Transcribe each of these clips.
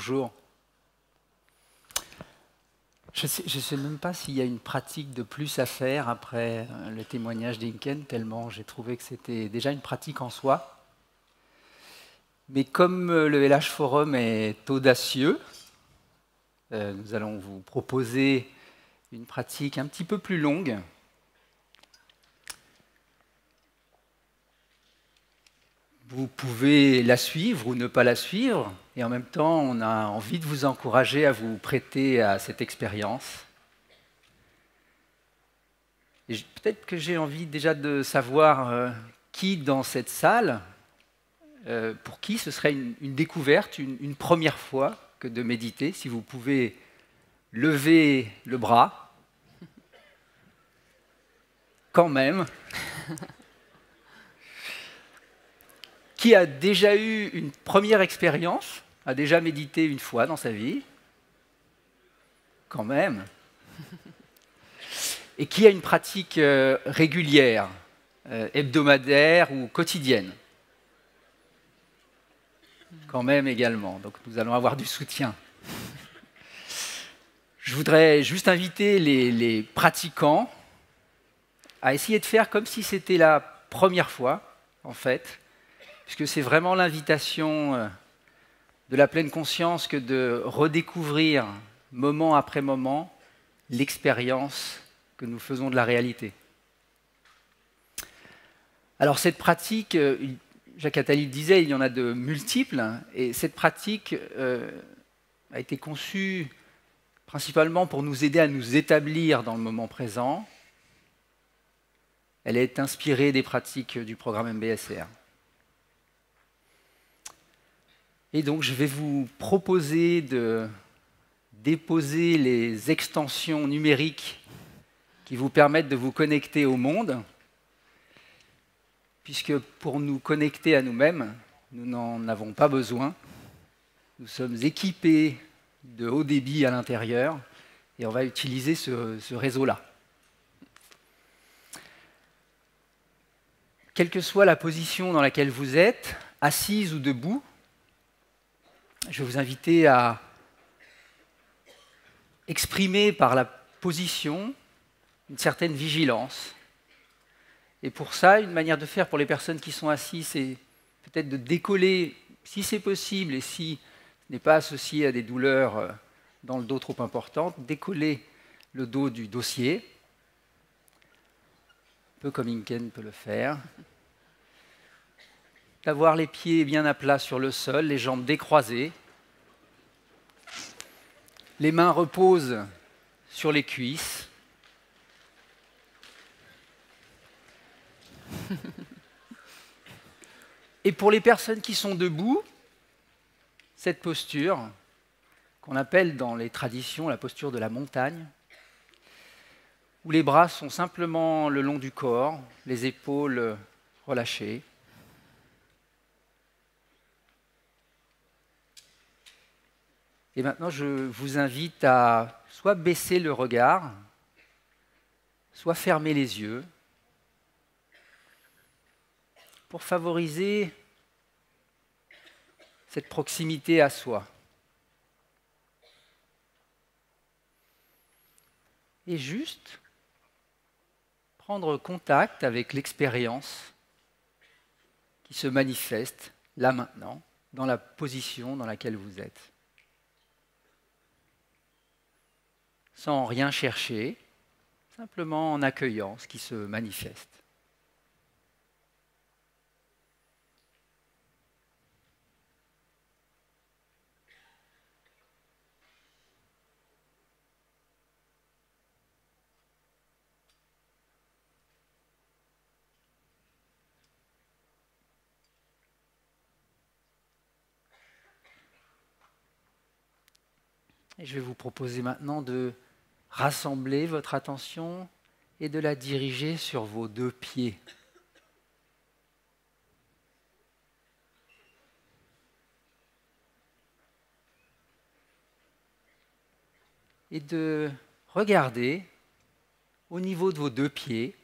Bonjour. Je ne sais même pas s'il y a une pratique de plus à faire après le témoignage d'Inken, tellement j'ai trouvé que c'était déjà une pratique en soi. Mais comme le LH Forum est audacieux, nous allons vous proposer une pratique un petit peu plus longue. Vous pouvez la suivre ou ne pas la suivre, et en même temps, on a envie de vous encourager à vous prêter à cette expérience. Peut-être que j'ai envie déjà de savoir qui dans cette salle, pour qui ce serait une découverte, une première fois que de méditer. Si vous pouvez lever le bras, quand même. Qui a déjà eu une première expérience, a déjà médité une fois dans sa vie, quand même. Et qui a une pratique régulière, hebdomadaire ou quotidienne, quand même également. Donc nous allons avoir du soutien. Je voudrais juste inviter les pratiquants à essayer de faire comme si c'était la première fois, en fait, puisque c'est vraiment l'invitation de la pleine conscience que de redécouvrir, moment après moment, l'expérience que nous faisons de la réalité. Alors cette pratique, Jacques Attali le disait, il y en a de multiples, et cette pratique a été conçue principalement pour nous aider à nous établir dans le moment présent. Elle est inspirée des pratiques du programme MBSR. Et donc je vais vous proposer de déposer les extensions numériques qui vous permettent de vous connecter au monde, puisque pour nous connecter à nous-mêmes, nous n'en avons pas besoin. Nous sommes équipés de haut débit à l'intérieur et on va utiliser ce réseau-là. Quelle que soit la position dans laquelle vous êtes, assise ou debout, je vais vous inviter à exprimer par la position une certaine vigilance. Et pour ça, une manière de faire pour les personnes qui sont assises, c'est peut-être de décoller, si c'est possible, et si ce n'est pas associé à des douleurs dans le dos trop importantes, décoller le dos du dossier, un peu comme Inken peut le faire. D'avoir les pieds bien à plat sur le sol, les jambes décroisées. Les mains reposent sur les cuisses. Et pour les personnes qui sont debout, cette posture, qu'on appelle dans les traditions la posture de la montagne, où les bras sont simplement le long du corps, les épaules relâchées. Et maintenant, je vous invite à soit baisser le regard, soit fermer les yeux, pour favoriser cette proximité à soi. Et juste prendre contact avec l'expérience qui se manifeste là maintenant, dans la position dans laquelle vous êtes. Sans rien chercher, simplement en accueillant ce qui se manifeste. Et je vais vous proposer maintenant de rassembler votre attention et de la diriger sur vos deux pieds. Et de regarder au niveau de vos deux pieds,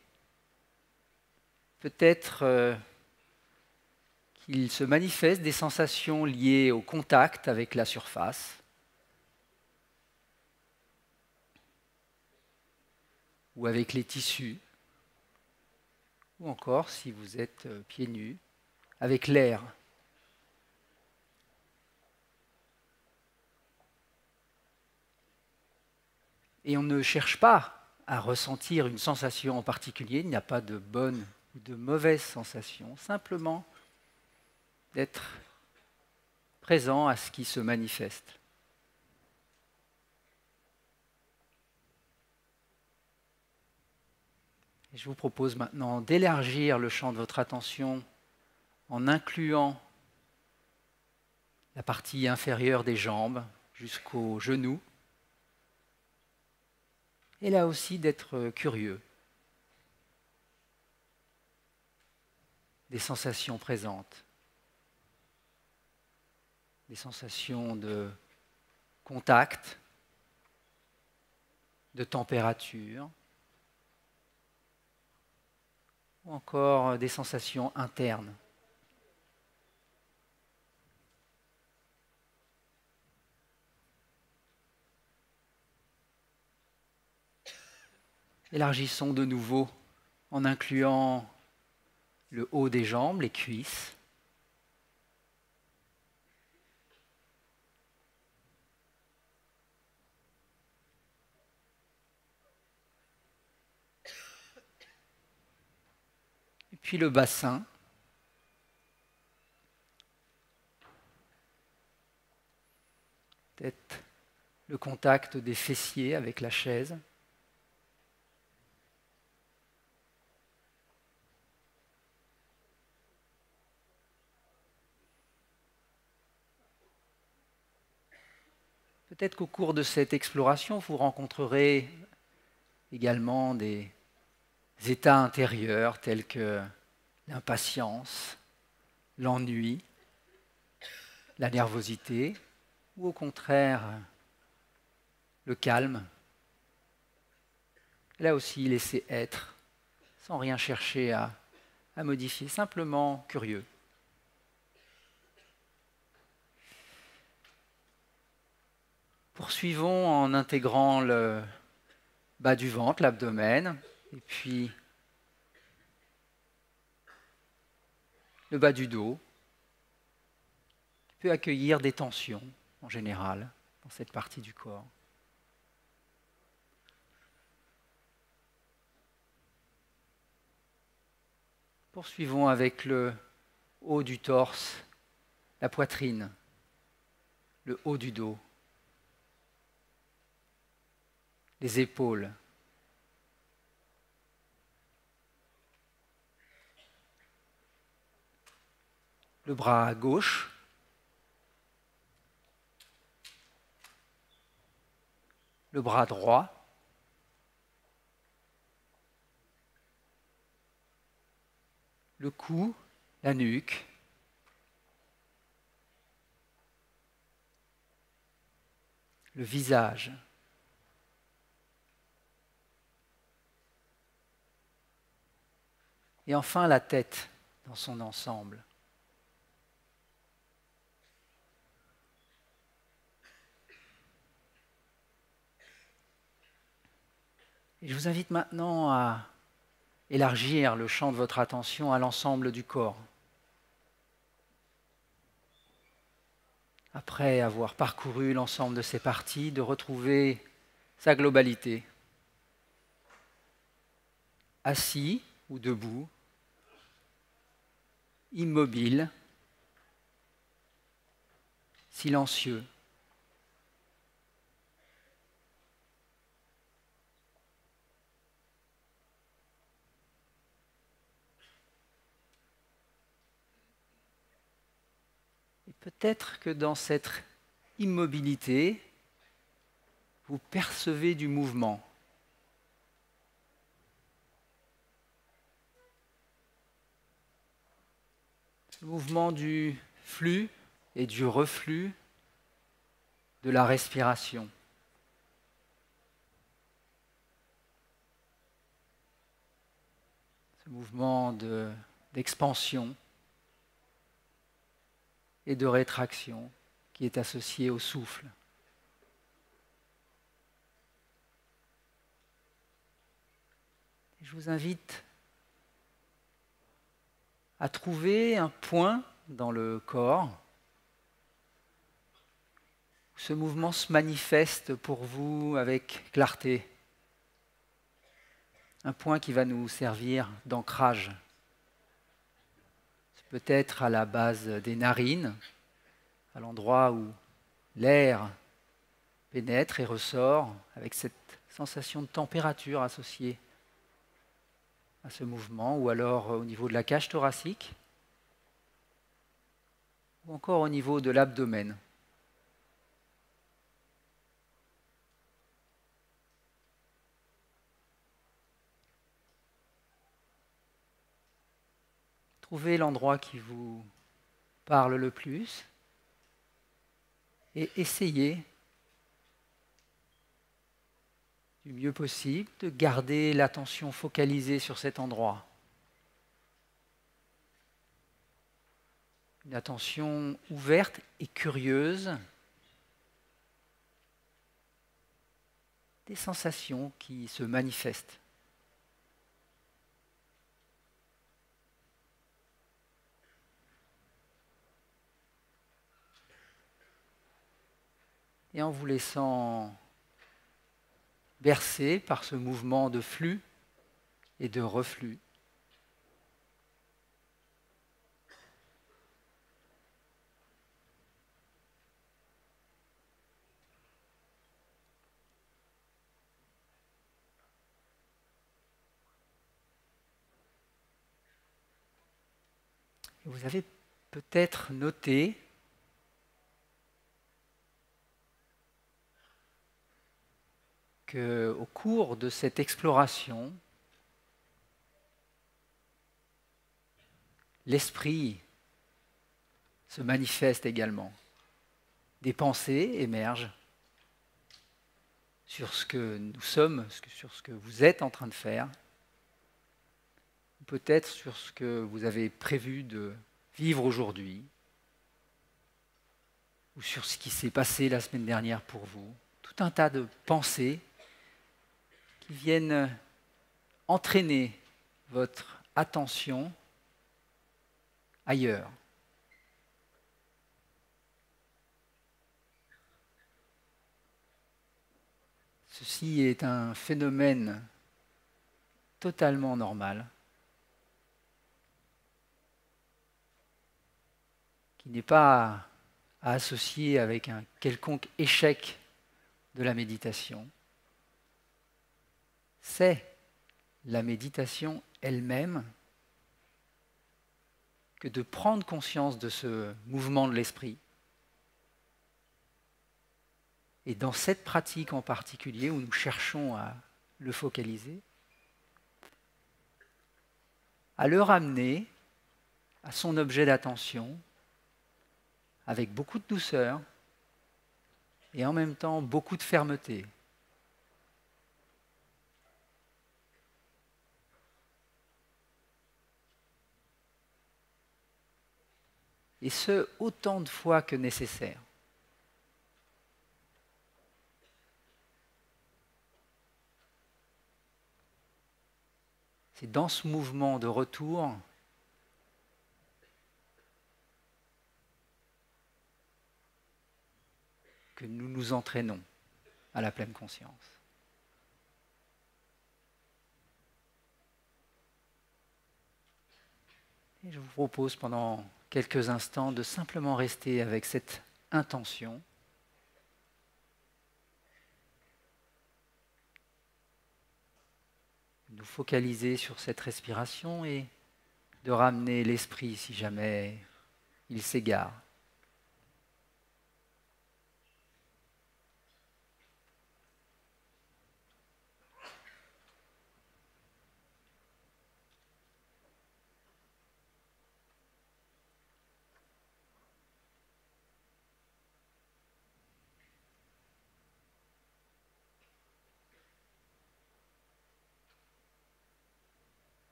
peut-être qu'il se manifeste des sensations liées au contact avec la surface, ou avec les tissus, ou encore, si vous êtes pieds nus, avec l'air. Et on ne cherche pas à ressentir une sensation en particulier, il n'y a pas de bonne ou de mauvaise sensation, simplement d'être présent à ce qui se manifeste. Et je vous propose maintenant d'élargir le champ de votre attention en incluant la partie inférieure des jambes jusqu'aux genoux. Et là aussi d'être curieux des sensations présentes, des sensations de contact, de température, ou encore des sensations internes. Élargissons de nouveau en incluant le haut des jambes, les cuisses. Et puis le bassin. Peut-être le contact des fessiers avec la chaise. Peut-être qu'au cours de cette exploration, vous rencontrerez également des états intérieurs tels que l'impatience, l'ennui, la nervosité, ou au contraire le calme. Là aussi, laisser être, sans rien chercher à modifier, simplement curieux. Poursuivons en intégrant le bas du ventre, l'abdomen, et puis le bas du dos, qui peut accueillir des tensions en général dans cette partie du corps. Poursuivons avec le haut du torse, la poitrine, le haut du dos, les épaules, le bras gauche, le bras droit, le cou, la nuque, le visage, et enfin la tête dans son ensemble. Et je vous invite maintenant à élargir le champ de votre attention à l'ensemble du corps. Après avoir parcouru l'ensemble de ces parties, de retrouver sa globalité. Assis ou debout, immobile, silencieux. Et peut-être que dans cette immobilité, vous percevez du mouvement. Le mouvement du flux et du reflux de la respiration. Ce mouvement d'expansion et de rétraction qui est associée au souffle. Je vous invite à trouver un point dans le corps où ce mouvement se manifeste pour vous avec clarté. Un point qui va nous servir d'ancrage. C'est peut-être à la base des narines, à l'endroit où l'air pénètre et ressort avec cette sensation de température associée à ce mouvement, ou alors au niveau de la cage thoracique, ou encore au niveau de l'abdomen. Trouvez l'endroit qui vous parle le plus et essayez du mieux possible de garder l'attention focalisée sur cet endroit. Une attention ouverte et curieuse des sensations qui se manifestent. Et en vous laissant bercer par ce mouvement de flux et de reflux. Et vous avez peut-être noté qu'au cours de cette exploration, l'esprit se manifeste également. Des pensées émergent sur ce que nous sommes, sur ce que vous êtes en train de faire, ou peut-être sur ce que vous avez prévu de vivre aujourd'hui, ou sur ce qui s'est passé la semaine dernière pour vous. Tout un tas de pensées qui viennent entraîner votre attention ailleurs. Ceci est un phénomène totalement normal, qui n'est pas à associer avec un quelconque échec de la méditation. C'est la méditation elle-même que de prendre conscience de ce mouvement de l'esprit. Et dans cette pratique en particulier, où nous cherchons à le focaliser, à le ramener à son objet d'attention avec beaucoup de douceur et en même temps beaucoup de fermeté. Et ce, autant de fois que nécessaire. C'est dans ce mouvement de retour que nous nous entraînons à la pleine conscience. Et je vous propose pendant quelques instants de simplement rester avec cette intention. Nous focaliser sur cette respiration et de ramener l'esprit si jamais il s'égare.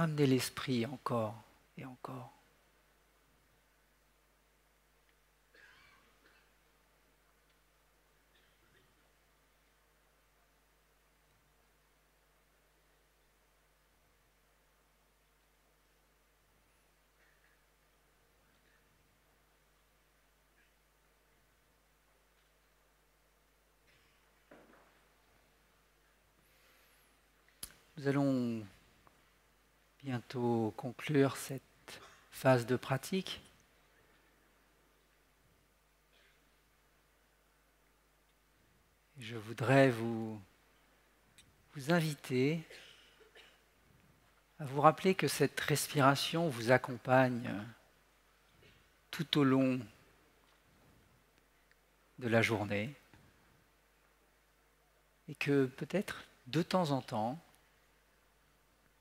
ramenez l'esprit encore et encore. Nous allons bientôt conclure cette phase de pratique. Je voudrais vous inviter à vous rappeler que cette respiration vous accompagne tout au long de la journée et que peut-être de temps en temps,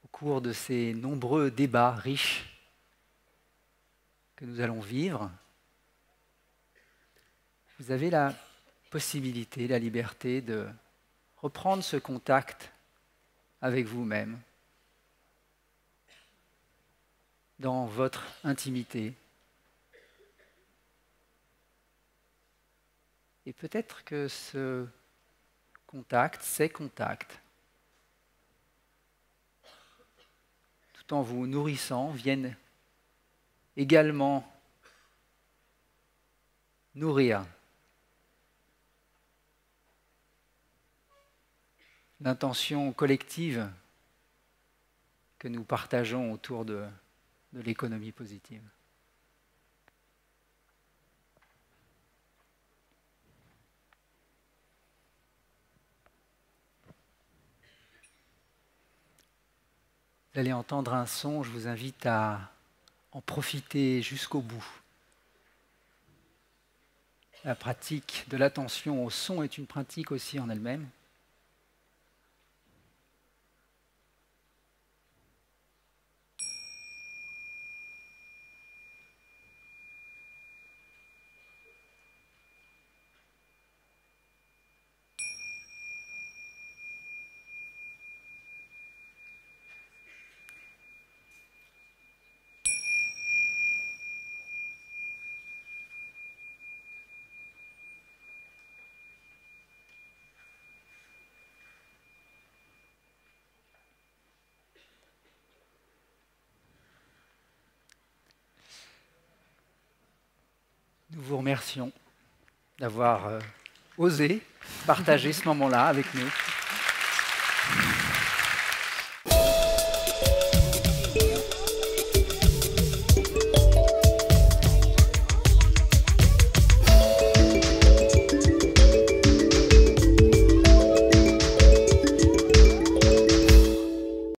au cours de ces nombreux débats riches que nous allons vivre, vous avez la possibilité, la liberté de reprendre ce contact avec vous-même dans votre intimité. Et peut-être que ce contact, ces contacts, tout en vous nourrissant, viennent également nourrir l'intention collective que nous partageons autour de l'économie positive. Vous allez entendre un son, je vous invite à en profiter jusqu'au bout. La pratique de l'attention au son est une pratique aussi en elle-même. Nous vous remercions d'avoir osé partager ce moment-là avec nous.